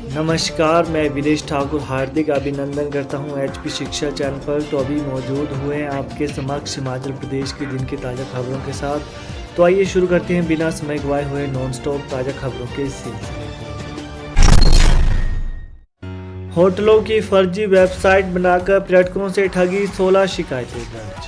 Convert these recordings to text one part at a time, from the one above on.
नमस्कार, मैं विदेश ठाकुर हार्दिक अभिनंदन करता हूं एचपी शिक्षा चैनल पर। तो अभी मौजूद हुए हैं आपके समक्ष हिमाचल प्रदेश के दिन की ताज़ा खबरों के साथ। तो आइए शुरू करते हैं बिना समय गवाए हुए नॉन स्टॉप ताज़ा खबरों के सिलसिले को। होटलों की फर्जी वेबसाइट बनाकर पर्यटकों से ठगी, 16 शिकायतें दर्ज।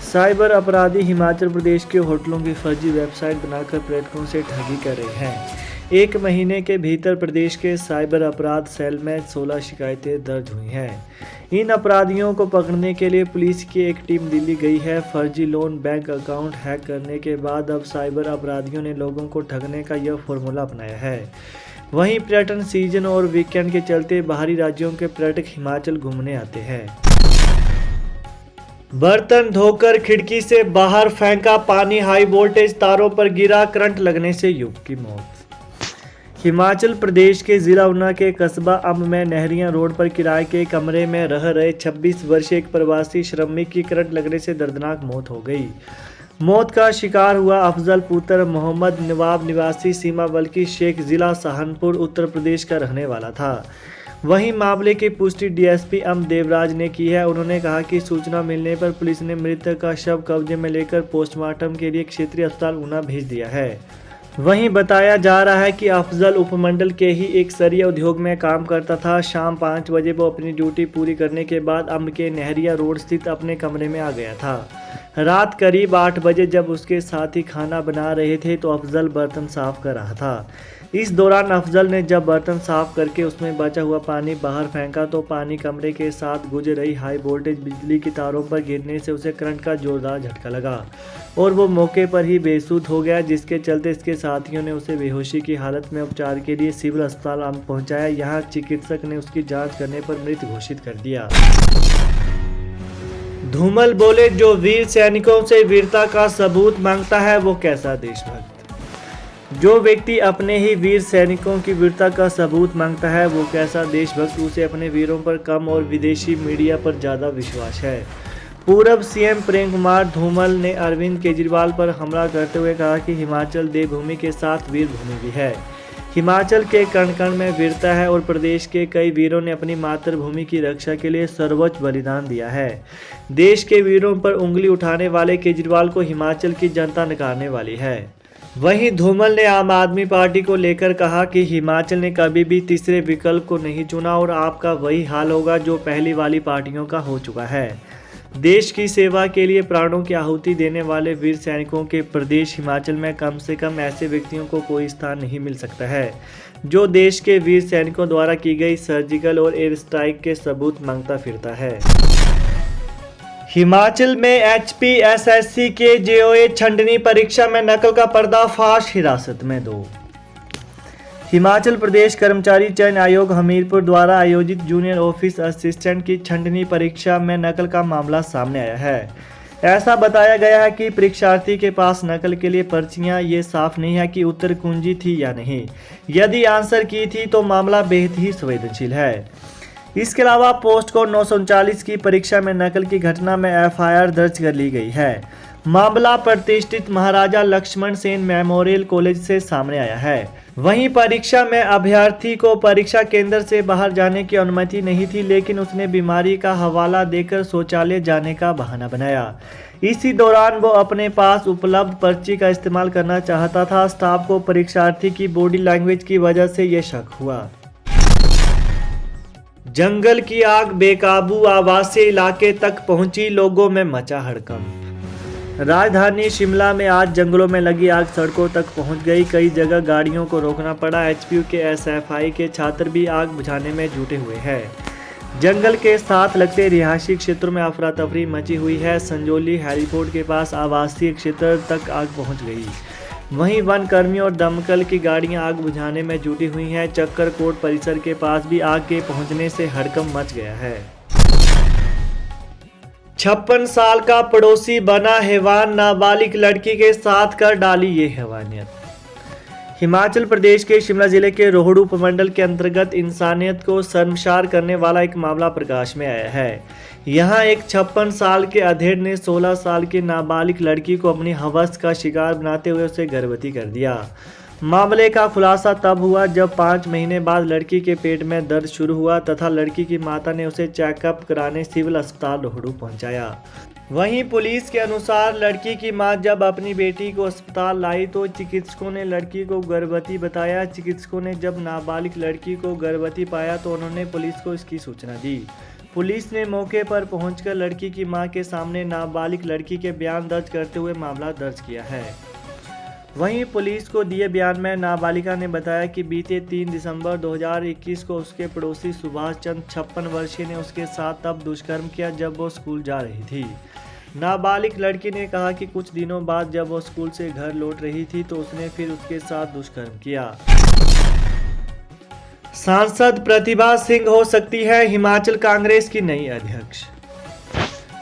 साइबर अपराधी हिमाचल प्रदेश के होटलों की फर्जी वेबसाइट बनाकर पर्यटकों से ठगी कर रहे हैं। एक महीने के भीतर प्रदेश के साइबर अपराध सेल में 16 शिकायतें दर्ज हुई हैं। इन अपराधियों को पकड़ने के लिए पुलिस की एक टीम दिल्ली गई है। फर्जी लोन बैंक अकाउंट हैक करने के बाद अब साइबर अपराधियों ने लोगों को ठगने का यह फॉर्मूला अपनाया है। वहीं पर्यटन सीजन और वीकेंड के चलते बाहरी राज्यों के पर्यटक हिमाचल घूमने आते हैं। बर्तन धोकर खिड़की से बाहर फेंका पानी, हाई वोल्टेज तारों पर गिरा, करंट लगने से युवक की मौत। हिमाचल प्रदेश के जिला ऊना के कस्बा अम्ब में नहरिया रोड पर किराए के कमरे में रह रहे 26 वर्षीय एक प्रवासी श्रमिक की करंट लगने से दर्दनाक मौत हो गई। मौत का शिकार हुआ अफजल पुत्र मोहम्मद नवाब निवासी सीमावल्की शेख, जिला सहारनपुर, उत्तर प्रदेश का रहने वाला था। वहीं मामले की पुष्टि डीएसपी अम्ब देवराज ने की है। उन्होंने कहा कि सूचना मिलने पर पुलिस ने मृतक का शव कब्जे में लेकर पोस्टमार्टम के लिए क्षेत्रीय अस्पताल ऊना भेज दिया है। वहीं बताया जा रहा है कि अफजल उपमंडल के ही एक सरिया उद्योग में काम करता था। शाम 5 बजे वो अपनी ड्यूटी पूरी करने के बाद अम्ब के नहरिया रोड स्थित अपने कमरे में आ गया था। रात करीब 8 बजे जब उसके साथी खाना बना रहे थे तो अफजल बर्तन साफ कर रहा था। इस दौरान अफजल ने जब बर्तन साफ करके उसमें बचा हुआ पानी बाहर फेंका तो पानी कमरे के साथ गुजर रही हाई वोल्टेज बिजली की तारों पर गिरने से उसे करंट का जोरदार झटका लगा और वो मौके पर ही बेसुध हो गया, जिसके चलते इसके साथियों ने उसे बेहोशी की हालत में उपचार के लिए सिविल अस्पताल अम्ब पहुंचाया। यहाँ चिकित्सक ने उसकी जाँच करने पर मृत घोषित कर दिया। धूमल बोले, जो वीर सैनिकों से वीरता का सबूत मांगता है वो कैसा देशभक्त। जो व्यक्ति अपने ही वीर सैनिकों की वीरता का सबूत मांगता है वो कैसा देशभक्त। उसे अपने वीरों पर कम और विदेशी मीडिया पर ज़्यादा विश्वास है। पूर्व सीएम प्रेम कुमार धूमल ने अरविंद केजरीवाल पर हमला करते हुए कहा कि हिमाचल देवभूमि के साथ वीर भूमि भी है। हिमाचल के कण कण में वीरता है और प्रदेश के कई वीरों ने अपनी मातृभूमि की रक्षा के लिए सर्वोच्च बलिदान दिया है। देश के वीरों पर उंगली उठाने वाले केजरीवाल को हिमाचल की जनता नकारने वाली है। वहीं धूमल ने आम आदमी पार्टी को लेकर कहा कि हिमाचल ने कभी भी तीसरे विकल्प को नहीं चुना और आपका वही हाल होगा जो पहली वाली पार्टियों का हो चुका है। देश की सेवा के लिए प्राणों की आहुति देने वाले वीर सैनिकों के प्रदेश हिमाचल में कम से कम ऐसे व्यक्तियों को कोई स्थान नहीं मिल सकता है जो देश के वीर सैनिकों द्वारा की गई सर्जिकल और एयर स्ट्राइक के सबूत मांगता फिरता है। हिमाचल में एचपीएसएससी के जेओए छंटनी परीक्षा में नकल का पर्दाफाश, हिरासत में 2। हिमाचल प्रदेश कर्मचारी चयन आयोग हमीरपुर द्वारा आयोजित जूनियर ऑफिस असिस्टेंट की छंटनी परीक्षा में नकल का मामला सामने आया है। ऐसा बताया गया है कि परीक्षार्थी के पास नकल के लिए पर्चियां, ये साफ नहीं है कि उत्तर कुंजी थी या नहीं। यदि आंसर की थी तो मामला बेहद ही संवेदनशील है। इसके अलावा पोस्ट कोड 939 की परीक्षा में नकल की घटना में एफआईआर दर्ज कर ली गई है। मामला प्रतिष्ठित महाराजा लक्ष्मण सेन मेमोरियल कॉलेज से सामने आया है। वहीं परीक्षा में अभ्यर्थी को परीक्षा केंद्र से बाहर जाने की अनुमति नहीं थी, लेकिन उसने बीमारी का हवाला देकर शौचालय जाने का बहाना बनाया। इसी दौरान वो अपने पास उपलब्ध पर्ची का इस्तेमाल करना चाहता था। स्टाफ को परीक्षार्थी की बॉडी लैंग्वेज की वजह से ये शक हुआ। जंगल की आग बेकाबू आवासीय इलाके तक पहुंची, लोगों में मचा हड़कंप। राजधानी शिमला में आज जंगलों में लगी आग सड़कों तक पहुंच गई। कई जगह गाड़ियों को रोकना पड़ा। एचपीयू के एसएफआई के छात्र भी आग बुझाने में जुटे हुए हैं। जंगल के साथ लगते रिहायशी क्षेत्रों में अफरा तफरी मची हुई है। संजौली हेलीपोर्ट के पास आवासीय क्षेत्र तक आग पहुंच गई। वहीं वन कर्मियों और दमकल की गाड़ियां आग बुझाने में जुटी हुई हैं। चक्कर कोट परिसर के पास भी आग के पहुंचने से हड़कंप मच गया है। 56 साल का पड़ोसी बना हैवान, नाबालिग लड़की के साथ कर डाली ये हैवानियत। हिमाचल प्रदेश के शिमला जिले के रोहडू उपमंडल के अंतर्गत इंसानियत को शर्मसार करने वाला एक मामला प्रकाश में आया है। यहाँ एक 56 साल के अधेड़ ने 16 साल की नाबालिग लड़की को अपनी हवस का शिकार बनाते हुए उसे गर्भवती कर दिया। मामले का खुलासा तब हुआ जब 5 महीने बाद लड़की के पेट में दर्द शुरू हुआ तथा लड़की की माता ने उसे चेकअप कराने सिविल अस्पताल रोहड़ू पहुंचाया। वहीं पुलिस के अनुसार लड़की की मां जब अपनी बेटी को अस्पताल लाई तो चिकित्सकों ने लड़की को गर्भवती बताया। चिकित्सकों ने जब नाबालिग लड़की को गर्भवती पाया तो उन्होंने पुलिस को इसकी सूचना दी। पुलिस ने मौके पर पहुंचकर लड़की की मां के सामने नाबालिग लड़की के बयान दर्ज करते हुए मामला दर्ज किया है। वहीं पुलिस को दिए बयान में नाबालिगा ने बताया कि बीते 3 दिसंबर 2021 को उसके पड़ोसी सुभाष चंद्र 56 वर्षीय ने उसके साथ तब दुष्कर्म किया जब वो स्कूल जा रही थी। नाबालिग लड़की ने कहा कि कुछ दिनों बाद जब वो स्कूल से घर लौट रही थी तो उसने फिर उसके साथ दुष्कर्म किया। सांसद प्रतिभा सिंह हो सकती है हिमाचल कांग्रेस की नई अध्यक्ष।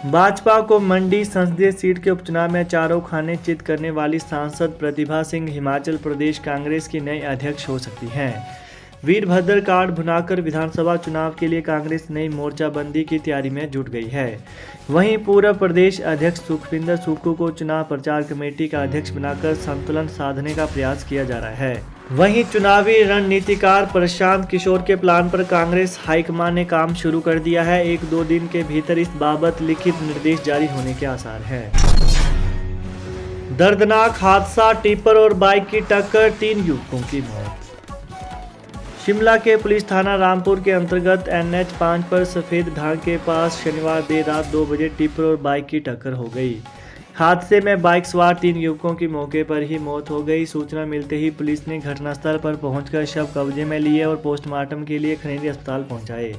भाजपा को मंडी संसदीय सीट के उपचुनाव में चारों खाने चित करने वाली सांसद प्रतिभा सिंह हिमाचल प्रदेश कांग्रेस की नई अध्यक्ष हो सकती हैं। वीरभद्र कार्ड भुनाकर विधानसभा चुनाव के लिए कांग्रेस नई मोर्चाबंदी की तैयारी में जुट गई है। वहीं पूर्व प्रदेश अध्यक्ष सुखविंदर सुक्खू को चुनाव प्रचार कमेटी का अध्यक्ष बनाकर संतुलन साधने का प्रयास किया जा रहा है। वहीं चुनावी रणनीतिकार प्रशांत किशोर के प्लान पर कांग्रेस हाईकमान ने काम शुरू कर दिया है। 1-2 दिन के भीतर इस बाबत लिखित निर्देश जारी होने के आसार हैं। दर्दनाक हादसा, टिप्पर और बाइक की टक्कर, 3 युवकों की मौत। शिमला के पुलिस थाना रामपुर के अंतर्गत NH 5 पर सफेद ढांग के पास शनिवार देर रात 2 बजे टिप्पर और बाइक की टक्कर हो गई। हादसे में बाइक सवार 3 युवकों की मौके पर ही मौत हो गई। सूचना मिलते ही पुलिस ने घटनास्थल पर पहुंचकर शव कब्जे में लिए और पोस्टमार्टम के लिए खनेरी अस्पताल पहुंचाए।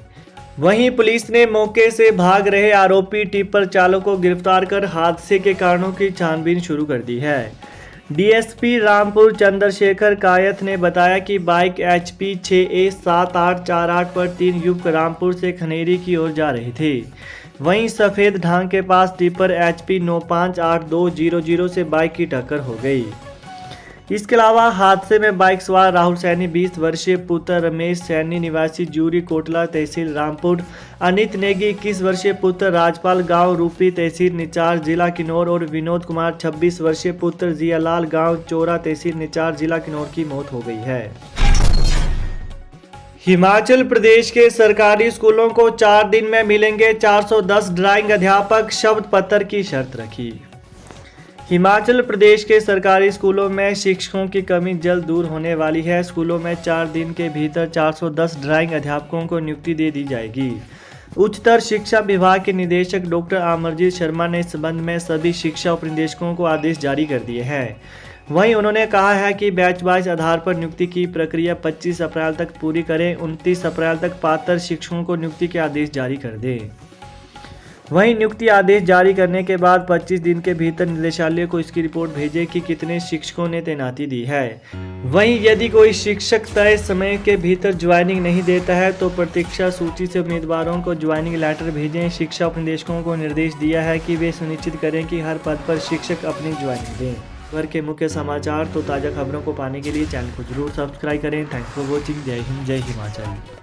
वहीं पुलिस ने मौके से भाग रहे आरोपी टिप्पर चालक को गिरफ्तार कर हादसे के कारणों की छानबीन शुरू कर दी है। डीएसपी रामपुर चंद्रशेखर कायथ ने बताया कि बाइक HP 6A7848 पर 3 युवक रामपुर से खनेरी की ओर जा रहे थे। वहीं सफेद ढांग के पास टिप्पर HP 958200 से बाइक की टक्कर हो गई। इसके अलावा हादसे में बाइक सवार राहुल सैनी 20 वर्षीय, पुत्र रमेश सैनी निवासी जूरी कोटला तहसील रामपुर, अनित नेगी 21 वर्षीय, पुत्र राजपाल गांव रूपी तहसील निचार जिला किन्नौर और विनोद कुमार 26 वर्षीय, पुत्र जियालाल गांव चोरा तहसील निचार जिला किन्नौर की मौत हो गई है। हिमाचल प्रदेश के सरकारी स्कूलों को 4 दिन में मिलेंगे 410 ड्राइंग अध्यापक, शब्द पत्र की शर्त रखी। हिमाचल प्रदेश के सरकारी स्कूलों में शिक्षकों की कमी जल्द दूर होने वाली है। स्कूलों में 4 दिन के भीतर 410 ड्राइंग अध्यापकों को नियुक्ति दे दी जाएगी। उच्चतर शिक्षा विभाग के निदेशक डॉक्टर अमरजीत शर्मा ने इस संबंध में सभी शिक्षा उपनिदेशकों को आदेश जारी कर दिए हैं। वहीं उन्होंने कहा है कि बैच वाइज आधार पर नियुक्ति की प्रक्रिया 25 अप्रैल तक पूरी करें। 29 अप्रैल तक पात्र शिक्षकों को नियुक्ति के आदेश जारी कर दें। वहीं नियुक्ति आदेश जारी करने के बाद 25 दिन के भीतर निदेशालय को इसकी रिपोर्ट भेजे कि कितने शिक्षकों ने तैनाती दी है। वहीं यदि कोई शिक्षक तय समय के भीतर ज्वाइनिंग नहीं देता है तो प्रतीक्षा सूची से उम्मीदवारों को ज्वाइनिंग लेटर भेजें। शिक्षा उपनिदेशकों को निर्देश दिया है कि वे सुनिश्चित करें कि हर पद पर शिक्षक अपनी ज्वाइनिंग दें। भर के मुख्य समाचार तो ताज़ा खबरों को पाने के लिए चैनल को जरूर सब्सक्राइब करें। Thanks for watching. जय हिंद, जय हिमाचल।